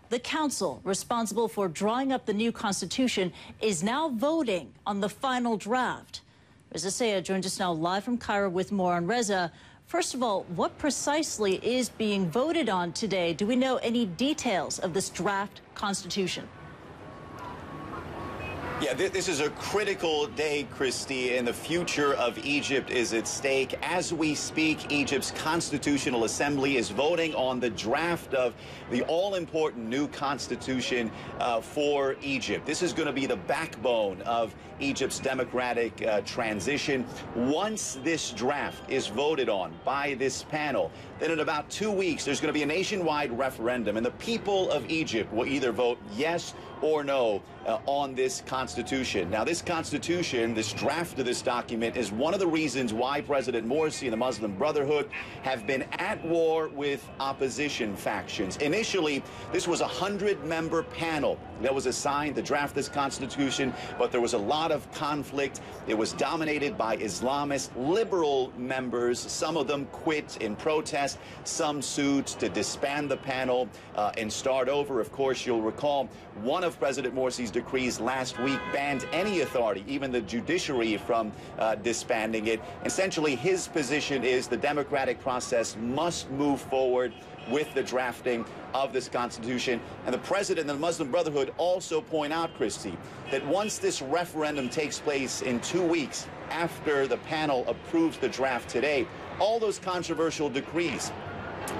The council responsible for drawing up the new constitution is now voting on the final draft. Reza Sayah joins us now live from Cairo with more on. Reza, first of all, what precisely is being voted on today? Do we know any details of this draft constitution? Yeah, this is a critical day, Christy, and the future of Egypt is at stake. As we speak, Egypt's Constitutional Assembly is voting on the draft of the all-important new constitution for Egypt. This is going to be the backbone of Egypt's democratic transition. Once this draft is voted on by this panel, then in about 2 weeks, there's going to be a nationwide referendum, and the people of Egypt will either vote yes or no on this constitution. Now, this constitution, this draft of this document, is one of the reasons why President Morsi and the Muslim Brotherhood have been at war with opposition factions. Initially, this was a 100-member panel that was assigned to draft this constitution, but there was a lot of conflict. It was dominated by Islamist liberal members. Some of them quit in protest. Some sued to disband the panel and start over. Of course, you'll recall one of President Morsi's decrees last week banned any authority, even the judiciary, from disbanding it. Essentially, his position is the democratic process must move forward with the drafting of this constitution. And the president and the Muslim Brotherhood also point out, Christy, that once this referendum takes place in 2 weeks after the panel approves the draft today, all those controversial decrees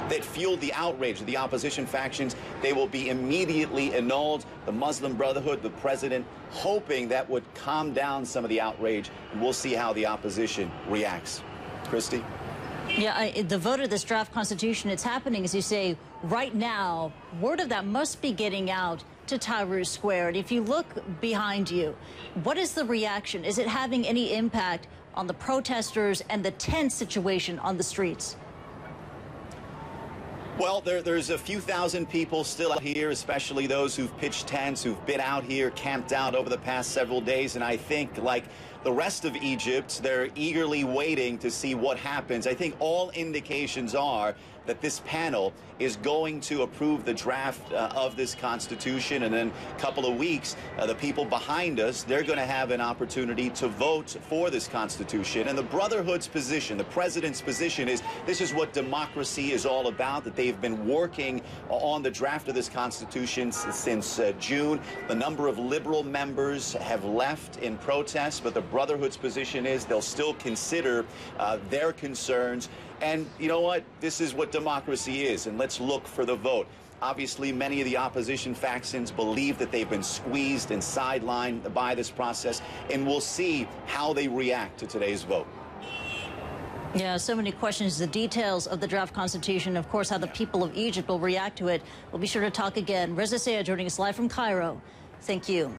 that fueled the outrage of the opposition factions, they will be immediately annulled. The Muslim Brotherhood, the president, hoping that would calm down some of the outrage, and we'll see how the opposition reacts. Christy? Yeah, the vote of this draft constitution, it's happening, as you say, right now. Word of that must be getting out to Tahrir Square. And if you look behind you, what is the reaction? Is it having any impact on the protesters and the tense situation on the streets? Well, there's a few thousand people still out here, especially those who've pitched tents, who've been out here, camped out over the past several days. And I think, like the rest of Egypt, they're eagerly waiting to see what happens. I think all indications are that this panel is going to approve the draft of this constitution. And in a couple of weeks, the people behind us, they're going to have an opportunity to vote for this constitution. And the Brotherhood's position, the president's position, is this is what democracy is all about, that they've been working on the draft of this constitution since June. The number of liberal members have left in protest, but the Brotherhood's position is they'll still consider their concerns. And you know what? This is what democracy is, and let's look for the vote. Obviously, many of the opposition factions believe that they've been squeezed and sidelined by this process, and we'll see how they react to today's vote. Yeah, so many questions. The details of the draft constitution, of course, how the people of Egypt will react to it. We'll be sure to talk again. Reza Sayah joining us live from Cairo. Thank you.